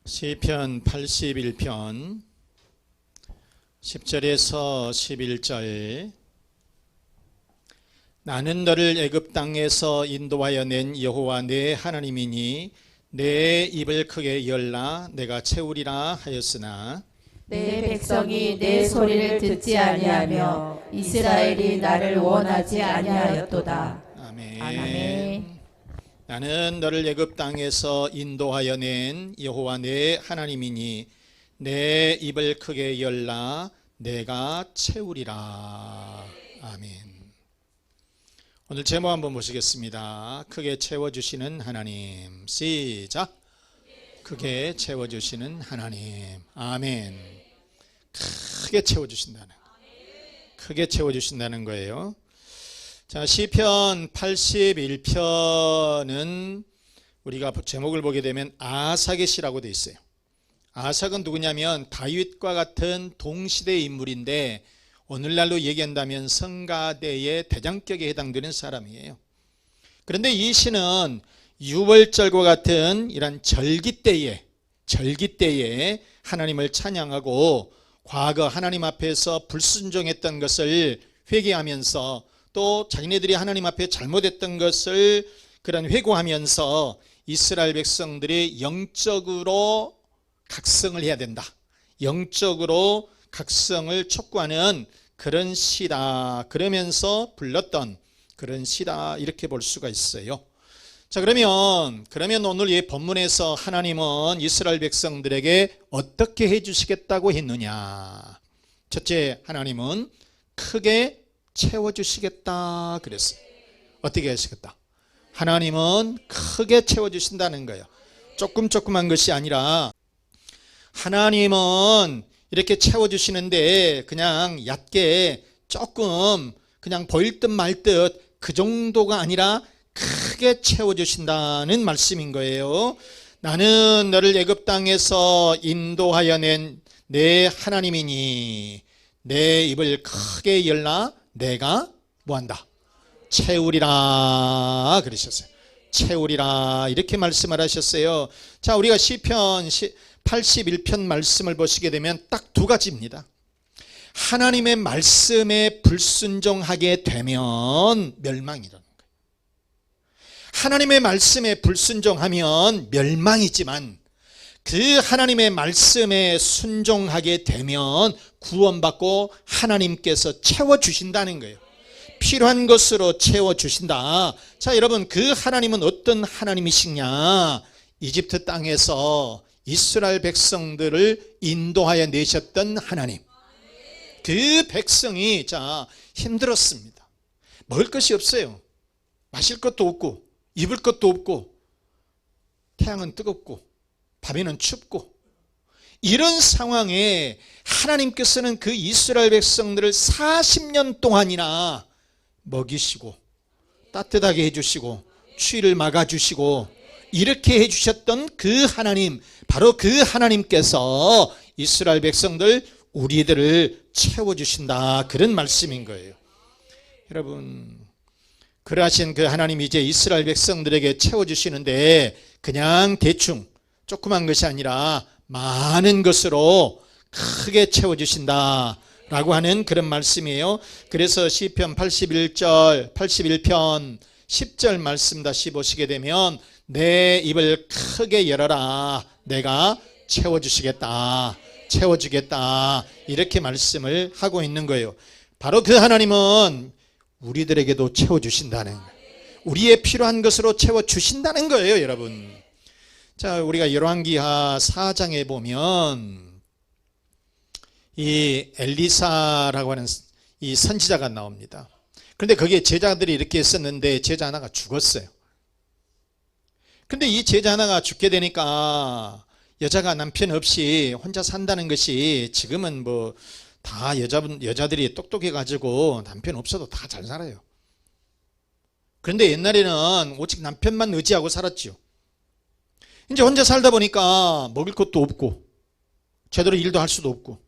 시편 81편 10절에서 11절. 나는 너를 애굽 땅에서 인도하여 낸 여호와 내 하나님이니 내 입을 크게 열라 내가 채우리라 하였으나 내 백성이 내 소리를 듣지 아니하며 이스라엘이 나를 원하지 아니하였도다. 아멘. 아멘. 나는 너를 애굽 땅에서 인도하여 낸 여호와 내 하나님이니 내 입을 크게 열라 내가 채우리라. 아멘. 오늘 제목 한번 보시겠습니다. 크게 채워주시는 하나님. 시작. 크게 채워주시는 하나님. 아멘. 크게 채워주신다는 거. 크게 채워주신다는 거예요. 자, 시편 81편은 우리가 제목을 보게 되면 아삭의 시라고 되어 있어요. 아삭은 누구냐면 다윗과 같은 동시대의 인물인데 오늘날로 얘기한다면 성가대의 대장격에 해당되는 사람이에요. 그런데 이 시는 유월절과 같은 이런 절기때에 하나님을 찬양하고 과거 하나님 앞에서 불순종했던 것을 회개하면서 또 자기네들이 하나님 앞에 잘못했던 것을 그런 회고하면서 이스라엘 백성들이 영적으로 각성을 해야 된다. 영적으로 각성을 촉구하는 그런 시다. 그러면서 불렀던 그런 시다. 이렇게 볼 수가 있어요. 자, 그러면 오늘 이 본문에서 하나님은 이스라엘 백성들에게 어떻게 해주시겠다고 했느냐. 첫째, 하나님은 크게 채워주시겠다 그랬어요. 어떻게 하시겠다? 하나님은 크게 채워주신다는 거예요. 조금한 것이 아니라 하나님은 이렇게 채워주시는데 그냥 얕게 조금 그냥 보일 듯 말 듯 그 정도가 아니라 크게 채워주신다는 말씀인 거예요. 나는 너를 애굽 땅에서 인도하여 낸 내 하나님이니 내 입을 크게 열라 내가 뭐한다? 채우리라 그러셨어요. 채우리라 이렇게 말씀을 하셨어요. 자, 우리가 시편 81편 말씀을 보시게 되면 딱 두 가지입니다. 하나님의 말씀에 불순종하게 되면 멸망이라는 거예요. 하나님의 말씀에 불순종하면 멸망이지만 그 하나님의 말씀에 순종하게 되면 구원받고 하나님께서 채워주신다는 거예요. 필요한 것으로 채워주신다. 자, 여러분, 그 하나님은 어떤 하나님이시냐? 이집트 땅에서 이스라엘 백성들을 인도하여 내셨던 하나님. 그 백성이 힘들었습니다. 먹을 것이 없어요. 마실 것도 없고 입을 것도 없고 태양은 뜨겁고 밤에는 춥고 이런 상황에 하나님께서는 그 이스라엘 백성들을 40년 동안이나 먹이시고 따뜻하게 해주시고 추위를 막아주시고 이렇게 해주셨던 그 하나님, 바로 그 하나님께서 이스라엘 백성들 우리들을 채워주신다 그런 말씀인 거예요. 여러분, 그러하신 그 하나님이 이제 이스라엘 백성들에게 채워주시는데 그냥 대충 조그만 것이 아니라 많은 것으로 크게 채워주신다라고 하는 그런 말씀이에요. 그래서 시편 81편 10절 말씀 다시 보시게 되면 내 입을 크게 열어라 내가 채워주시겠다 채워주겠다 이렇게 말씀을 하고 있는 거예요. 바로 그 하나님은 우리들에게도 채워주신다는 거예요. 우리의 필요한 것으로 채워주신다는 거예요, 여러분. 자, 우리가 열왕기하 4장에 보면 이 엘리사라고 하는 이 선지자가 나옵니다. 그런데 거기에 제자들이 이렇게 했었는데 제자 하나가 죽었어요. 근데 이 제자 하나가 죽게 되니까 여자가 남편 없이 혼자 산다는 것이 지금은 뭐 다 여자들이 똑똑해가지고 남편 없어도 다 잘 살아요. 그런데 옛날에는 오직 남편만 의지하고 살았죠. 이제 혼자 살다 보니까 먹을 것도 없고 제대로 일도 할 수도 없고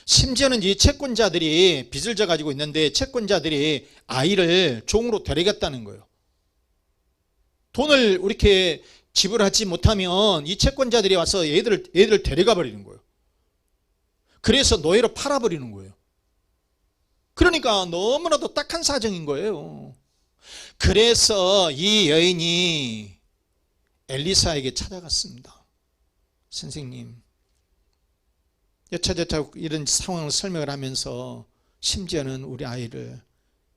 심지어는 이 채권자들이 빚을 져 가지고 있는데 채권자들이 아이를 종으로 데려갔다는 거예요. 돈을 이렇게 지불하지 못하면 이 채권자들이 와서 얘들 데려가 버리는 거예요. 그래서 노예로 팔아버리는 거예요. 그러니까 너무나도 딱한 사정인 거예요. 그래서 이 여인이 엘리사에게 찾아갔습니다. 선생님, 여차저차 이런 상황을 설명을 하면서 심지어는 우리 아이를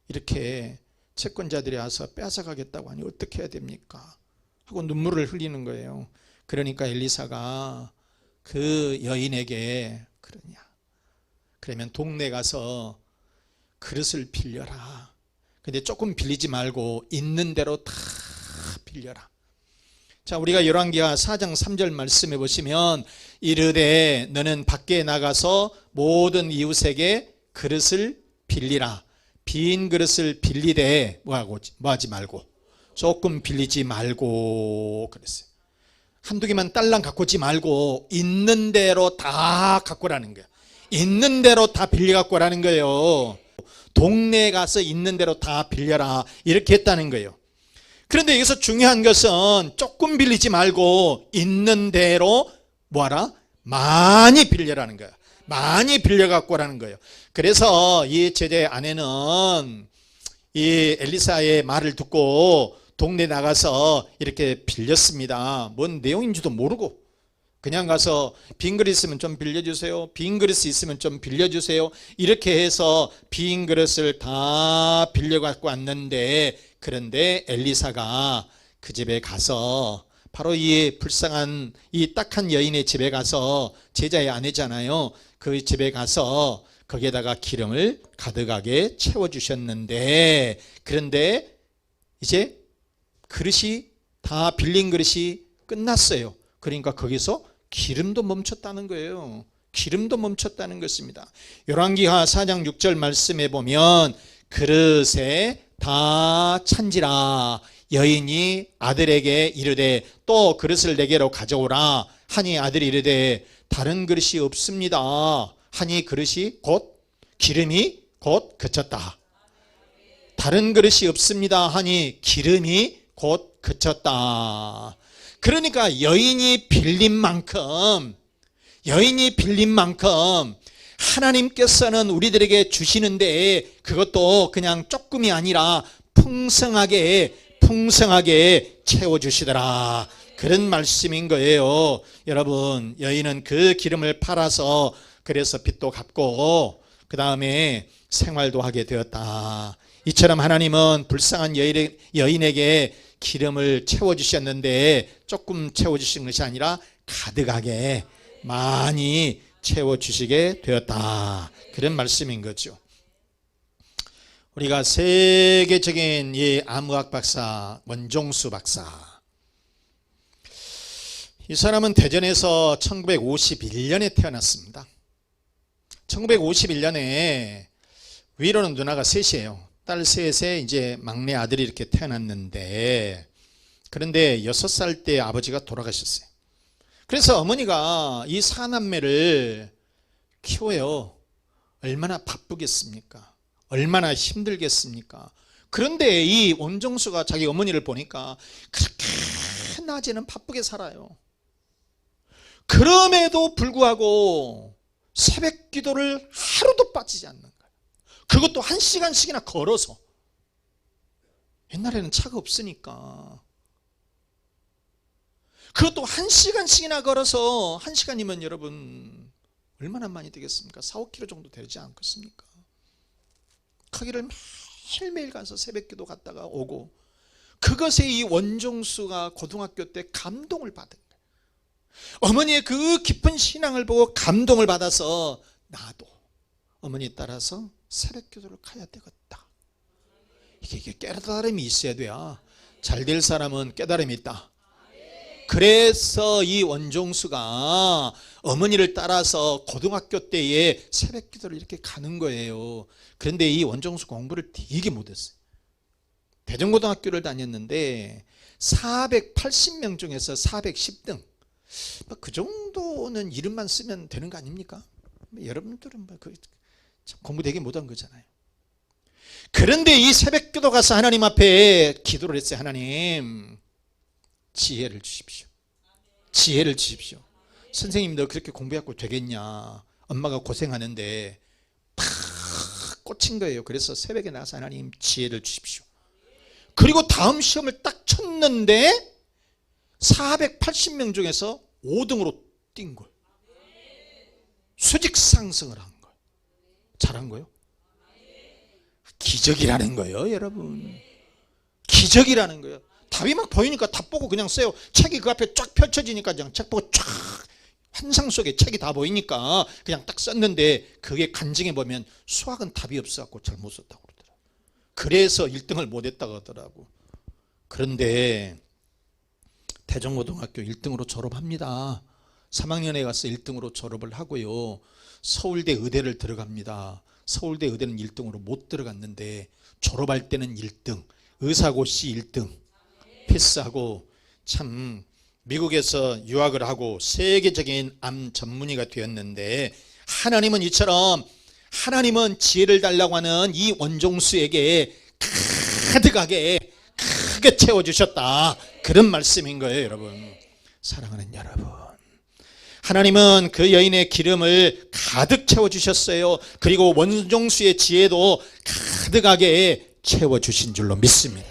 이렇게 채권자들이 와서 뺏어가겠다고 하니 어떻게 해야 됩니까? 하고 눈물을 흘리는 거예요. 그러니까 엘리사가 그 여인에게 그러냐, 그러면 동네 가서 그릇을 빌려라. 근데 조금 빌리지 말고 있는 대로 다 빌려라. 자, 우리가 열왕기하 4장 3절 말씀해 보시면 이르되 너는 밖에 나가서 모든 이웃에게 그릇을 빌리라. 빈 그릇을 빌리되 뭐하지 말고, 조금 빌리지 말고 그랬어요. 한두 개만 딸랑 갖고 오지 말고 있는 대로 다 갖고 오라는 거예요. 있는 대로 다 빌려 갖고 오라는 거예요. 동네에 가서 있는 대로 다 빌려라, 이렇게 했다는 거예요. 그런데 여기서 중요한 것은 조금 빌리지 말고 있는 대로 뭐하라? 많이 빌려라는 거예요. 많이 빌려 갖고 오라는 거예요. 그래서 이 제자의 아내는 이 엘리사의 말을 듣고 동네 나가서 이렇게 빌렸습니다. 뭔 내용인지도 모르고 그냥 가서 빈 그릇 있으면 좀 빌려주세요. 빈 그릇 있으면 좀 빌려주세요. 이렇게 해서 빈 그릇을 다 빌려 갖고 왔는데, 그런데 엘리사가 그 집에 가서 바로 이 불쌍한 이 딱한 여인의 집에 가서, 제자의 아내잖아요, 그 집에 가서 거기에다가 기름을 가득하게 채워주셨는데, 그런데 이제 그릇이 다 빌린 그릇이 끝났어요. 그러니까 거기서 기름도 멈췄다는 거예요. 기름도 멈췄다는 것입니다. 열왕기하 4장 6절 말씀에 보면 그릇에 다 찬지라 여인이 아들에게 이르되 또 그릇을 내게로 가져오라 하니 아들이 이르되 다른 그릇이 없습니다 하니 그릇이 곧 기름이 곧 그쳤다. 다른 그릇이 없습니다 하니 기름이 곧 그쳤다. 그러니까 여인이 빌린 만큼 하나님께서는 우리들에게 주시는데 그것도 그냥 조금이 아니라 풍성하게 채워주시더라, 그런 말씀인 거예요. 여러분, 여인은 그 기름을 팔아서 그래서 빚도 갚고 그 다음에 생활도 하게 되었다. 이처럼 하나님은 불쌍한 여인에게 기름을 채워주셨는데 조금 채워주신 것이 아니라 가득하게 많이 채워주시게 되었다, 그런 말씀인 거죠. 우리가 세계적인 이 암의학 박사 원종수 박사, 이 사람은 대전에서 1951년에 태어났습니다. 1951년에 위로는 누나가 셋이에요. 딸 셋에 이제 막내 아들이 이렇게 태어났는데, 그런데 6살 때 아버지가 돌아가셨어요. 그래서 어머니가 이 사남매를 키워요. 얼마나 바쁘겠습니까? 얼마나 힘들겠습니까? 그런데 이 원종수가 자기 어머니를 보니까 그렇게 낮에는 바쁘게 살아요. 그럼에도 불구하고 새벽 기도를 하루도 빠지지 않는 거예요. 그것도 1시간씩이나 걸어서. 옛날에는 차가 없으니까 그것도 1시간씩이나 걸어서, 1시간이면 여러분 얼마나 많이 되겠습니까? 4-5km 정도 되지 않겠습니까? 거기를 매일매일 가서 새벽기도 갔다가 오고, 그것에 이 원종수가 고등학교 때 감동을 받은 거예요. 어머니의 그 깊은 신앙을 보고 감동을 받아서 나도 어머니 따라서 새벽기도를 가야 되겠다. 이게 깨달음이 있어야 돼요. 잘 될 사람은 깨달음이 있다. 그래서 이 원종수가 어머니를 따라서 고등학교 때에 새벽 기도를 이렇게 가는 거예요. 그런데 이 원종수 공부를 되게 못했어요. 대전고등학교를 다녔는데 480명 중에서 410등, 그 정도는 이름만 쓰면 되는 거 아닙니까? 여러분들은 공부 되게 못한 거잖아요. 그런데 이 새벽 기도 가서 하나님 앞에 기도를 했어요. 하나님, 지혜를 주십시오. 지혜를 주십시오. 선생님 너 그렇게 공부해갖고 되겠냐, 엄마가 고생하는데 팍 꽂힌 거예요. 그래서 새벽에 나가서 하나님 지혜를 주십시오. 그리고 다음 시험을 딱 쳤는데 480명 중에서 5등으로 뛴 거예요. 수직 상승을 한 거예요. 잘한 거예요. 기적이라는 거예요, 여러분. 기적이라는 거예요. 답이 막 보이니까 답 보고 그냥 써요. 책이 그 앞에 쫙 펼쳐지니까 그냥 책 보고 쫙, 환상 속에 책이 다 보이니까 그냥 딱 썼는데, 그게 간증해 보면 수학은 답이 없어갖고 잘 못 썼다고 그러더라고요. 그래서 1등을 못 했다고 하더라고. 그런데 대전고등학교 1등으로 졸업합니다. 3학년에 가서 1등으로 졸업을 하고요, 서울대 의대를 들어갑니다. 서울대 의대는 1등으로 못 들어갔는데 졸업할 때는 1등, 의사고시 1등 패스하고, 참 미국에서 유학을 하고 세계적인 암 전문의가 되었는데, 하나님은 이처럼, 하나님은 지혜를 달라고 하는 이 원종수에게 가득하게 크게 채워주셨다, 그런 말씀인 거예요. 여러분, 사랑하는 여러분, 하나님은 그 여인의 기름을 가득 채워주셨어요. 그리고 원종수의 지혜도 가득하게 채워주신 줄로 믿습니다.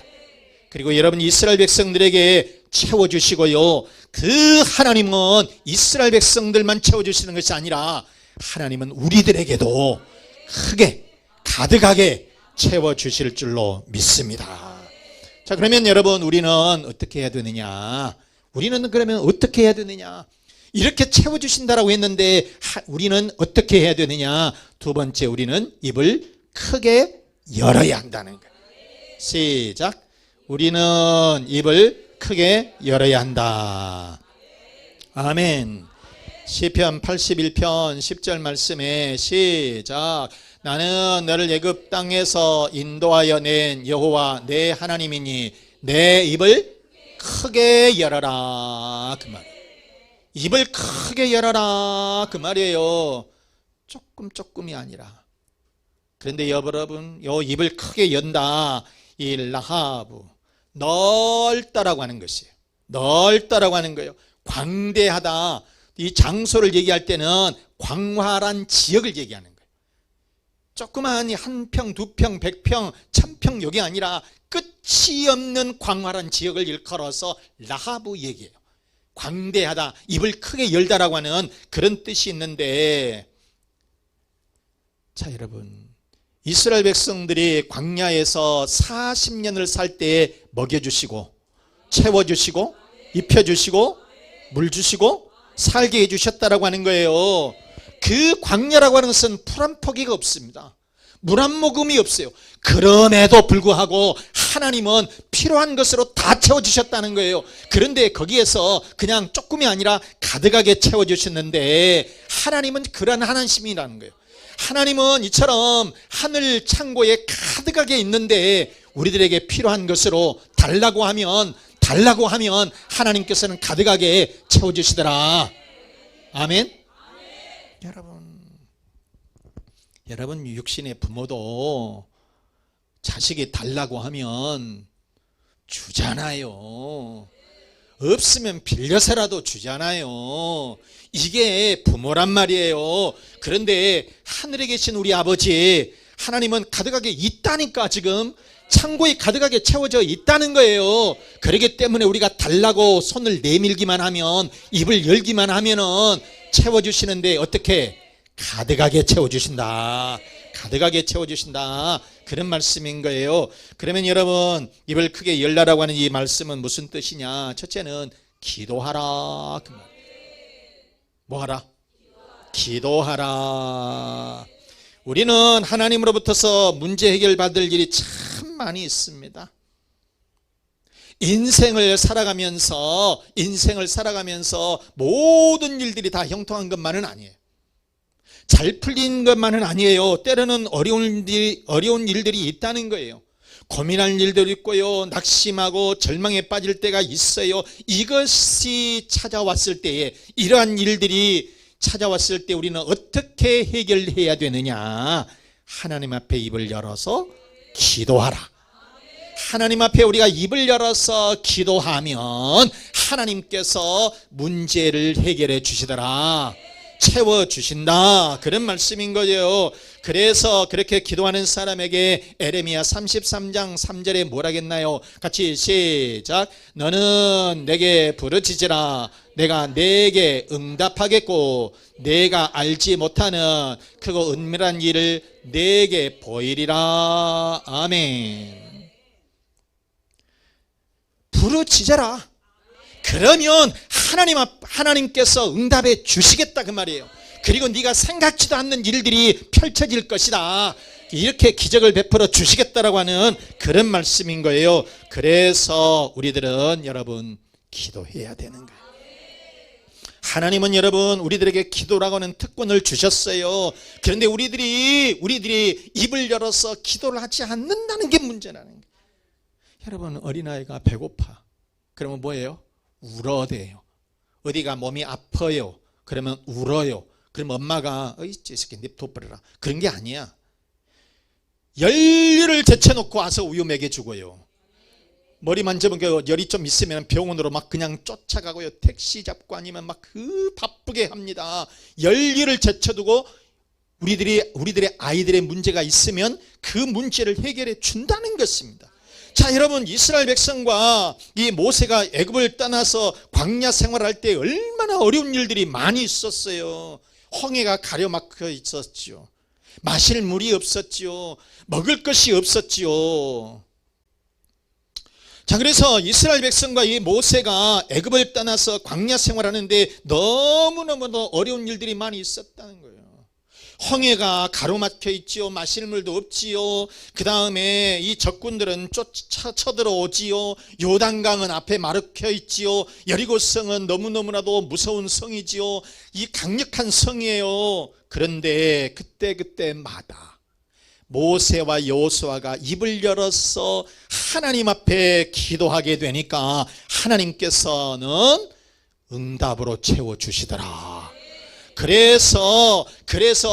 그리고 여러분, 이스라엘 백성들에게 채워주시고요, 그 하나님은 이스라엘 백성들만 채워주시는 것이 아니라 하나님은 우리들에게도 크게 가득하게 채워주실 줄로 믿습니다. 자, 그러면 여러분, 우리는 어떻게 해야 되느냐? 우리는 그러면 어떻게 해야 되느냐? 이렇게 채워주신다라고 했는데 우리는 어떻게 해야 되느냐? 두 번째, 우리는 입을 크게 열어야 한다는 거예요. 시작. 우리는 입을 크게 열어야 한다. 아멘. 시편 81편 10절 말씀에 시작. 나는 너를 애굽 땅에서 인도하여 낸 여호와 내 하나님이니 내 입을 크게 열어라, 그 말. 입을 크게 열어라, 그 말이에요. 조금이 아니라. 그런데 여러분, 요 입을 크게 연다, 이 라하브, 넓다라고 하는 것이에요. 넓다라고 하는 거예요. 광대하다, 이 장소를 얘기할 때는 광활한 지역을 얘기하는 거예요. 조그마한 한 평, 두 평, 100평, 1000평 여기 아니라 끝이 없는 광활한 지역을 일컬어서 라하브 얘기해요. 광대하다, 입을 크게 열다라고 하는 그런 뜻이 있는데, 자 여러분, 이스라엘 백성들이 광야에서 40년을 살 때 먹여주시고 채워주시고 입혀주시고 물 주시고 살게 해주셨다라고 하는 거예요. 그 광야라고 하는 것은 풀 한 포기가 없습니다. 물 한 모금이 없어요. 그럼에도 불구하고 하나님은 필요한 것으로 다 채워주셨다는 거예요. 그런데 거기에서 그냥 조금이 아니라 가득하게 채워주셨는데, 하나님은 그러한 하나님이라는 거예요. 하나님은 이처럼 하늘 창고에 가득하게 있는데 우리들에게 필요한 것으로 달라고 하면 하나님께서는 가득하게 채워주시더라. 아멘. 여러분 육신의 부모도 자식이 달라고 하면 주잖아요. 없으면 빌려서라도 주잖아요. 이게 부모란 말이에요. 그런데 하늘에 계신 우리 아버지 하나님은 가득하게 있다니까, 지금 창고에 가득하게 채워져 있다는 거예요. 그렇기 때문에 우리가 달라고 손을 내밀기만 하면, 입을 열기만 하면은 채워주시는데, 어떻게? 가득하게 채워주신다. 가득하게 채워주신다, 그런 말씀인 거예요. 그러면 여러분, 입을 크게 열라라고 하는 이 말씀은 무슨 뜻이냐? 첫째는 기도하라, 그 말. 뭐 하라? 기도하라. 우리는 하나님으로부터서 문제 해결 받을 일이 참 많이 있습니다. 인생을 살아가면서 모든 일들이 다 형통한 것만은 아니에요. 잘 풀린 것만은 아니에요. 때로는 어려운 일들이 있다는 거예요. 고민할 일도 있고요, 낙심하고 절망에 빠질 때가 있어요. 이것이 찾아왔을 때에, 이러한 일들이 찾아왔을 때 우리는 어떻게 해결해야 되느냐? 하나님 앞에 입을 열어서 기도하라. 하나님 앞에 우리가 입을 열어서 기도하면 하나님께서 문제를 해결해 주시더라, 채워주신다, 그런 말씀인 거예요. 그래서 그렇게 기도하는 사람에게 에레미야 33장 3절에 뭐라겠나요? 같이 시작. 너는 내게 부르짖으라, 내가 내게 응답하겠고 내가 알지 못하는 크고 은밀한 일을 내게 보이리라. 아멘. 부르짖어라. 그러면 하나님께서 응답해 주시겠다, 그 말이에요. 그리고 네가 생각지도 않는 일들이 펼쳐질 것이다, 이렇게 기적을 베풀어 주시겠다라고 하는 그런 말씀인 거예요. 그래서 우리들은 여러분 기도해야 되는 거예요. 하나님은 여러분 우리들에게 기도라고 하는 특권을 주셨어요. 그런데 우리들이 입을 열어서 기도를 하지 않는다는 게 문제라는 거예요. 여러분, 어린아이가 배고파, 그러면 뭐예요? 울어대요. 어디가 몸이 아파요, 그러면 울어요. 그럼 엄마가 어이 이 새끼 냅둬버려라, 그런 게 아니야. 열류를 제쳐놓고 와서 우유 먹여주고요. 머리 만져본 게 열이 좀 있으면 병원으로 막 그냥 쫓아가고요. 택시 잡고 아니면 막 바쁘게 합니다. 열류를 제쳐두고 우리들의 아이들의 문제가 있으면 그 문제를 해결해 준다는 것입니다. 자, 여러분, 이스라엘 백성과 이 모세가 애굽을 떠나서 광야 생활할 때 얼마나 어려운 일들이 많이 있었어요. 홍해가 가려막혀 있었죠. 마실 물이 없었지요. 먹을 것이 없었지요. 자, 그래서 이스라엘 백성과 이 모세가 애굽을 떠나서 광야 생활하는데 너무너무 어려운 일들이 많이 있었다는 거예요. 홍해가 가로막혀 있지요. 마실 물도 없지요. 그 다음에 이 적군들은 쳐들어오지요. 요단강은 앞에 막혀 있지요. 여리고성은 너무너무나도 무서운 성이지요. 이 강력한 성이에요. 그런데 그때마다 모세와 여호수아가 입을 열어서 하나님 앞에 기도하게 되니까 하나님께서는 응답으로 채워주시더라. 그래서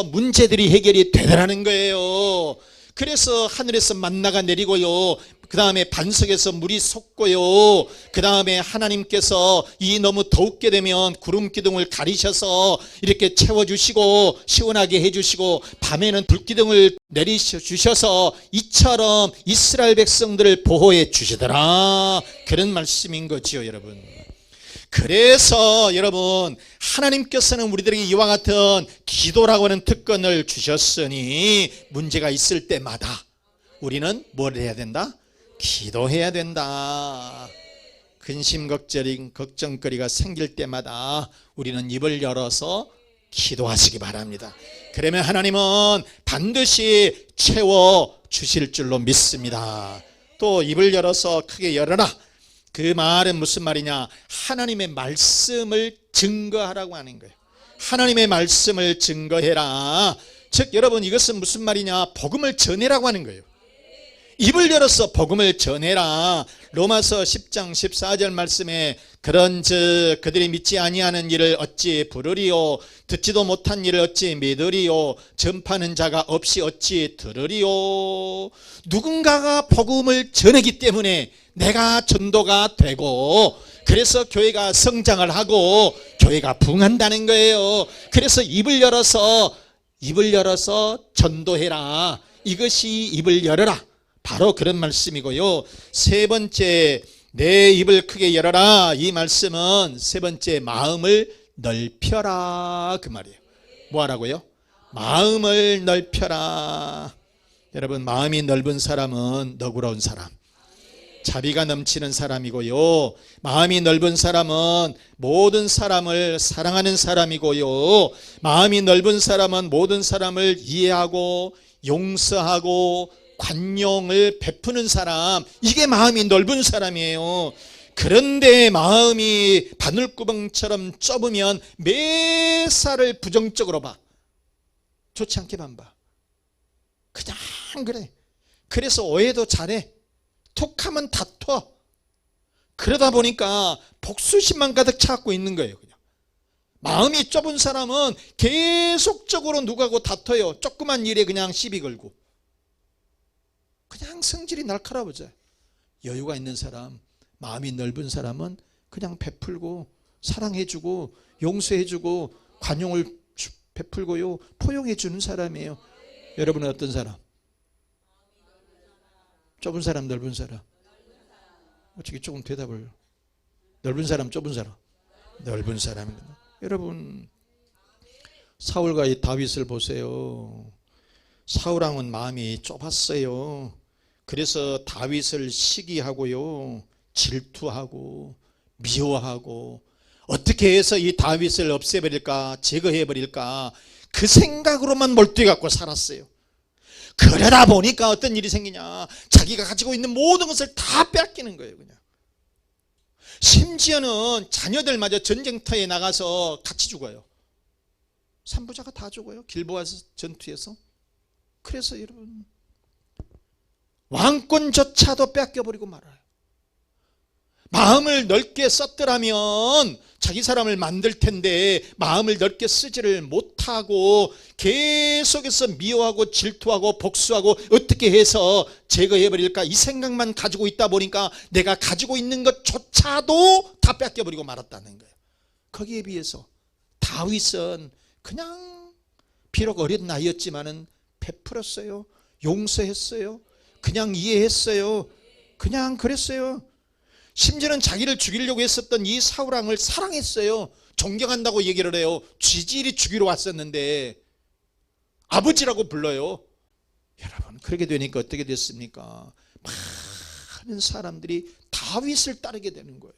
문제들이 해결이 되더라는 거예요. 그래서 하늘에서 만나가 내리고요. 그 다음에 반석에서 물이 솟고요. 그 다음에 하나님께서 이 너무 덥게 되면 구름 기둥을 가리셔서 이렇게 채워주시고 시원하게 해주시고 밤에는 불기둥을 내리셔주셔서 이처럼 이스라엘 백성들을 보호해 주시더라, 그런 말씀인 거지요, 여러분. 그래서 여러분, 하나님께서는 우리들에게 이와 같은 기도라고 하는 특권을 주셨으니 문제가 있을 때마다 우리는 뭘 해야 된다? 기도해야 된다. 근심 걱정거리가 생길 때마다 우리는 입을 열어서 기도하시기 바랍니다. 그러면 하나님은 반드시 채워주실 줄로 믿습니다. 또 입을 열어서 크게 열어라, 그 말은 무슨 말이냐? 하나님의 말씀을 증거하라고 하는 거예요. 하나님의 말씀을 증거해라. 즉 여러분, 이것은 무슨 말이냐? 복음을 전해라고 하는 거예요. 입을 열어서 복음을 전해라. 로마서 10장 14절 말씀에 그런즉 그들이 믿지 아니하는 일을 어찌 부르리요, 듣지도 못한 일을 어찌 믿으리요, 전파하는 자가 없이 어찌 들으리요. 누군가가 복음을 전하기 때문에 내가 전도가 되고, 그래서 교회가 성장을 하고 교회가 부흥한다는 거예요. 그래서 입을 열어서 전도해라. 이것이 입을 열어라, 바로 그런 말씀이고요. 세 번째, 내 입을 크게 열어라. 이 말씀은 세 번째, 마음을 넓혀라, 그 말이에요. 뭐 하라고요? 마음을 넓혀라. 여러분, 마음이 넓은 사람은 너그러운 사람, 자비가 넘치는 사람이고요. 마음이 넓은 사람은 모든 사람을 사랑하는 사람이고요. 마음이 넓은 사람은 모든 사람을 이해하고 용서하고 관용을 베푸는 사람, 이게 마음이 넓은 사람이에요. 그런데 마음이 바늘구멍처럼 좁으면 매사를 부정적으로 봐. 좋지 않게 봐. 그냥 그래. 그래서 오해도 잘해. 툭하면 다퉈. 그러다 보니까 복수심만 가득 차고 있는 거예요. 그냥 마음이 좁은 사람은 계속적으로 누구하고 다퉈요. 조그만 일에 그냥 시비 걸고 그냥 성질이 날카로워져요. 여유가 있는 사람, 마음이 넓은 사람은 그냥 베풀고 사랑해주고 용서해주고 관용을 베풀고요 포용해주는 사람이에요. 여러분은 어떤 사람? 좁은 사람, 넓은 사람? 어떻게 조금 대답을. 넓은 사람, 좁은 사람? 넓은 사람입니다. 여러분, 사울과 이 다윗을 보세요. 사울왕은 마음이 좁았어요. 그래서 다윗을 시기하고요 질투하고 미워하고 어떻게 해서 이 다윗을 없애버릴까, 제거해버릴까, 그 생각으로만 몰두해 갖고 살았어요. 그러다 보니까 어떤 일이 생기냐, 자기가 가지고 있는 모든 것을 다 뺏기는 거예요. 그냥 심지어는 자녀들마저 전쟁터에 나가서 같이 죽어요. 산부자가 다 죽어요, 길보아 전투에서. 그래서 여러분, 왕권조차도 뺏겨버리고 말아요. 마음을 넓게 썼더라면 자기 사람을 만들 텐데 마음을 넓게 쓰지를 못하고 계속해서 미워하고 질투하고 복수하고 어떻게 해서 제거해버릴까, 이 생각만 가지고 있다 보니까 내가 가지고 있는 것조차도 다 뺏겨버리고 말았다는 거예요. 거기에 비해서 다윗은 그냥 비록 어린 나이였지만은 베풀었어요. 용서했어요. 그냥 이해했어요. 그냥 그랬어요. 심지어는 자기를 죽이려고 했었던 이 사울왕을 사랑했어요. 존경한다고 얘기를 해요. 쥐질이 죽이러 왔었는데 아버지라고 불러요. 여러분, 그렇게 되니까 어떻게 됐습니까? 많은 사람들이 다윗을 따르게 되는 거예요.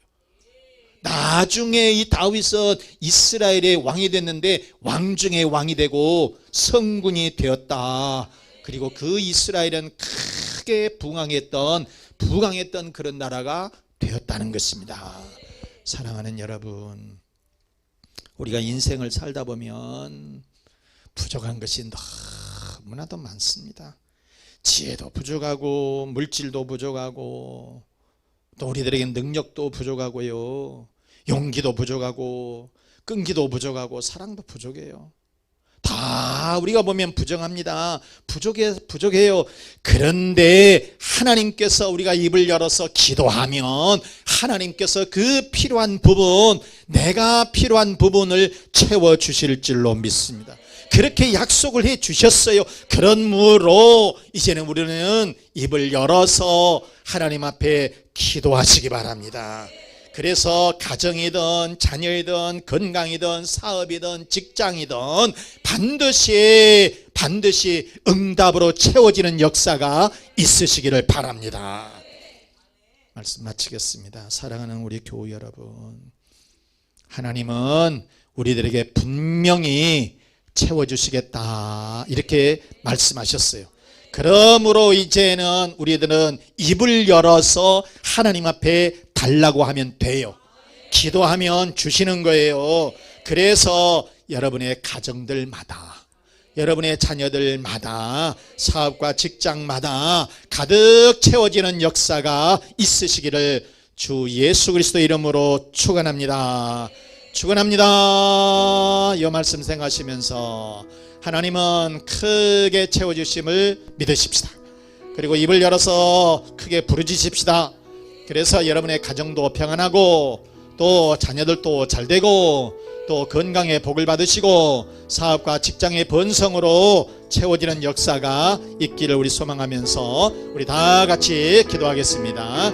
나중에 이 다윗은 이스라엘의 왕이 됐는데 왕 중에 왕이 되고 성군이 되었다. 그리고 그 이스라엘은 크게 부강했던 그런 나라가 되었다는 것입니다. 사랑하는 여러분, 우리가 인생을 살다 보면 부족한 것이 너무나도 많습니다. 지혜도 부족하고 물질도 부족하고 또 우리들에겐 능력도 부족하고요, 용기도 부족하고 끈기도 부족하고 사랑도 부족해요. 다 우리가 보면 부정합니다. 부족해요. 그런데 하나님께서 우리가 입을 열어서 기도하면 하나님께서 그 필요한 부분, 내가 필요한 부분을 채워주실 줄로 믿습니다. 그렇게 약속을 해 주셨어요. 그러므로 이제는 우리는 입을 열어서 하나님 앞에 기도하시기 바랍니다. 그래서 가정이든 자녀이든 건강이든 사업이든 직장이든 반드시 응답으로 채워지는 역사가 있으시기를 바랍니다. 말씀 마치겠습니다. 사랑하는 우리 교우 여러분, 하나님은 우리들에게 분명히 채워주시겠다 이렇게 말씀하셨어요. 그러므로 이제는 우리들은 입을 열어서 하나님 앞에 달라고 하면 돼요. 기도하면 주시는 거예요. 그래서 여러분의 가정들마다, 여러분의 자녀들마다, 사업과 직장마다 가득 채워지는 역사가 있으시기를 주 예수 그리스도 이름으로 축원합니다. 축원합니다. 이 말씀 생각하시면서 하나님은 크게 채워주심을 믿으십시다. 그리고 입을 열어서 크게 부르짖읍시다. 그래서 여러분의 가정도 평안하고 또 자녀들도 잘되고 또 건강에 복을 받으시고 사업과 직장의 번성으로 채워지는 역사가 있기를 우리 소망하면서 우리 다 같이 기도하겠습니다.